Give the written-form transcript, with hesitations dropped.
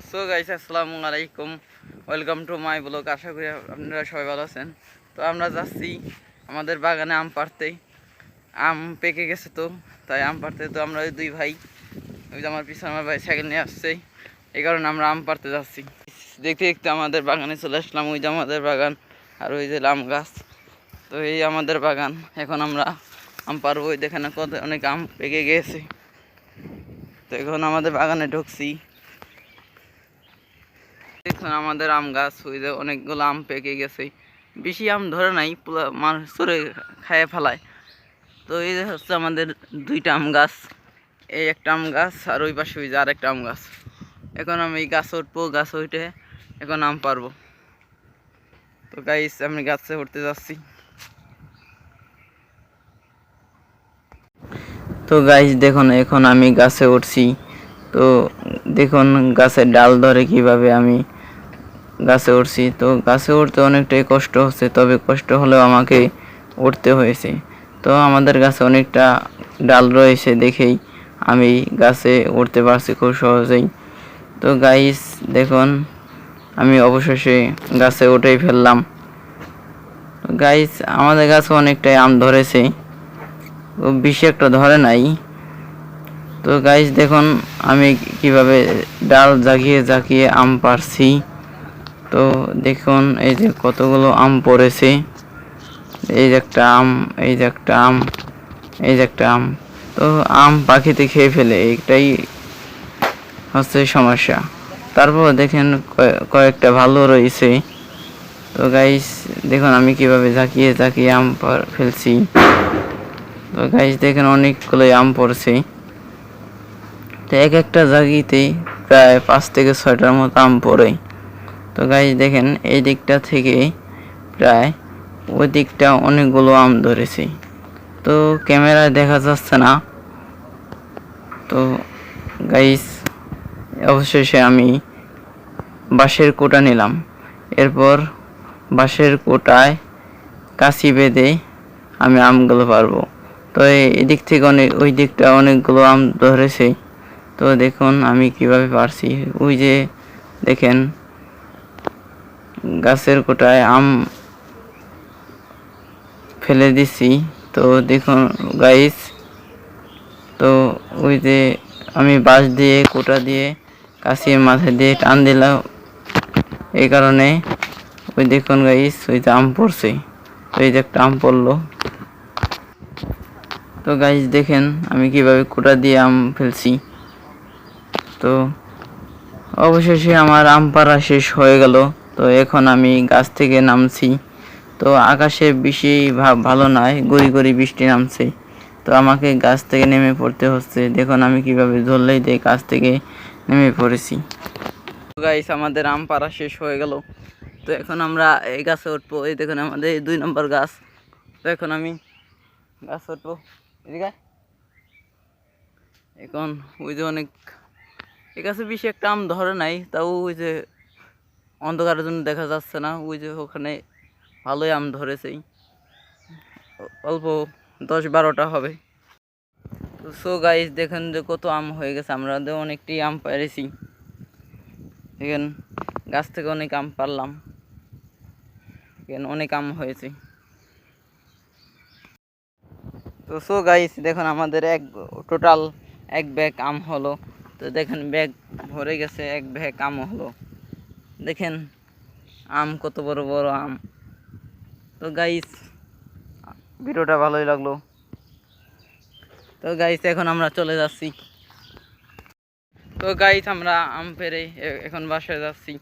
So guys আসসালামু আলাইকুম, welcome to my blog. আশা করি আপনারা সবাই ভালো আছেন। তো আমরা যাচ্ছি আমাদের বাগানে আম পাড়তে। আম পেকে গেছে, তো তাই আম পাড়তে। তো আমরা ওই দুই ভাই, ওই যে আমার পিছনে আমার ভাই সাইকেল নিয়ে আসছে, এই কারণে আমরা আম পাড়তে যাচ্ছি। দেখতে দেখতে আমাদের বাগানে চলে আসলাম। ওই যে আমাদের বাগান, আর ওই যে আম গাছ। তো এই আমাদের বাগান, এখন আমরা আম পারবো। ওই দেখেন কত অনেক আম পেকে গিয়েছে। তো এখন আমাদের বাগানে ঢুকছি। দেখুন আমাদের আম গাছ, ওই যে অনেকগুলো আম পেকে গেছে। বেশি আম ধরে নাই, পুরো মানুষ চড়ে খাইয়ে ফেলায়। তো এই যে হচ্ছে আমাদের দুইটা আম গাছ, এই একটা আম গাছ, আর ওই পাশে ওই যে আর একটা আম গাছ। এখন আমি এই গাছে উঠবো, গাছে উঠে এখন আম পারবো। তো গাইস আমি গাছে উঠতে যাচ্ছি। তো গাইস দেখুন এখন আমি গাছে উঠছি। তো দেখুন গাছের ডাল ধরে কিভাবে আমি গাছে উঠছি। তো গাছে উঠতে অনেকটাই কষ্ট হচ্ছে, তবে কষ্ট হলেও আমাকে উঠতে হয়েছে। তো আমাদের গাছে অনেকটা ডাল রয়েছে দেখেই আমি গাছে উঠতে পারছি খুব সহজেই। তো গাইস দেখুন আমি অবশেষে গাছে উঠেই ফেললাম। গাইস আমাদের গাছে অনেকটাই আম ধরেছে, বেশি একটা ধরে নাই। তো গাইস দেখুন আমি কিভাবে ডাল জাগিয়ে জাগিয়ে আম পারছি। তো দেখুন এই যে কতগুলো আম পড়েছে। এই যে একটা আম, এই যে একটা আম, এই যে একটা আম। তো আম পাখিতে খেয়ে ফেলে, এইটাই হচ্ছে সমস্যা। তারপর দেখেন কয়েকটা ভালো রয়েছে। তো গাইস দেখুন আমি কিভাবে ঝাঁকিয়ে ঝাঁকিয়ে আম ফেলছি। তো গাইস দেখেন অনেকগুলো আম পড়ছে। তো এক একটা জাগিতে প্রায় 5 থেকে 6টার মতো আম পড়ে। তো গাইস দেখেন এই দিকটা থেকে প্রায় ওই দিকটা অনেকগুলো আম ধরেছে। তো ক্যামেরায় দেখা যাচ্ছে না। তো গাইস অবশেষে আমি বাঁশের কোটা নিলাম। এরপর বাঁশের কোটায় কাঁচি বেঁধে আমি আমগুলো পারবো। তো এই দিক থেকে ওই দিকটা অনেকগুলো আম ধরেছে। তো দেখুন আমি কিভাবে পারছি। ওই যে দেখেন গাছের কোটায় আম ফেলে দিছি। তো দেখুন গাইস, তো ওই যে আমি বাঁশ দিয়ে কোটা দিয়ে কাশির মাথা দিয়ে টান দিলাম, এই কারণে ওই দেখুন গাইস ওই যে আম পড়ছে। তো এই যে একটা আম পড়লো। তো গাইস দেখেন আমি কিভাবে কোটা দিয়ে আম ফেলছি। তো অবশেষে আমার আম পাড়া শেষ হয়ে গেল। তো এখন আমি গাছ থেকে নামছি। তো আকাশে বেশি ভালো নয়, গুড়ি গুড়ি বৃষ্টি নামছে। তো আমাকে গাছ থেকে নেমে পড়তে হচ্ছে। দেখুন আমি কিভাবে ধরলেই দিয়ে গাছ থেকে নেমে পড়েছি। তো গাইস আমাদের আম পাড়া শেষ হয়ে গেল। তো এখন আমরা এই গাছে উঠবো। এই দেখুন আমাদের এই 2 নম্বর গাছ। তো এখন আমি গাছ উঠবো। এদিকে এখন ওই যে অনেক, এই গাছে বেশি একটা আম ধরে নাই, তাও ওই যে অন্ধকারের জন্য দেখা যাচ্ছে না। ওই যে ওখানে ভালোই আম ধরেছেই, অল্প 10-12টা হবে। তো সো গাইস দেখেন যে কত আম হয়ে গেছে। আমরা অনেকটি আম পেরেছি। দেখেন গাছ থেকে অনেক আম পারলাম, দেখেন অনেক আম হয়েছে। তো সো গাইস দেখুন আমাদের টোটাল 1 ব্যাগ আম হলো। তো দেখেন ব্যাগ ভরে গেছে, 1 ব্যাগ আম হলো। দেখেন আম কত বড় বড় আম। তো গাইস ভিডিওটা ভালোই লাগলো। তো গাইস এখন আমরা চলে যাচ্ছি। তো গাইস আমরা আম পেরে এখন বাসায় যাচ্ছি।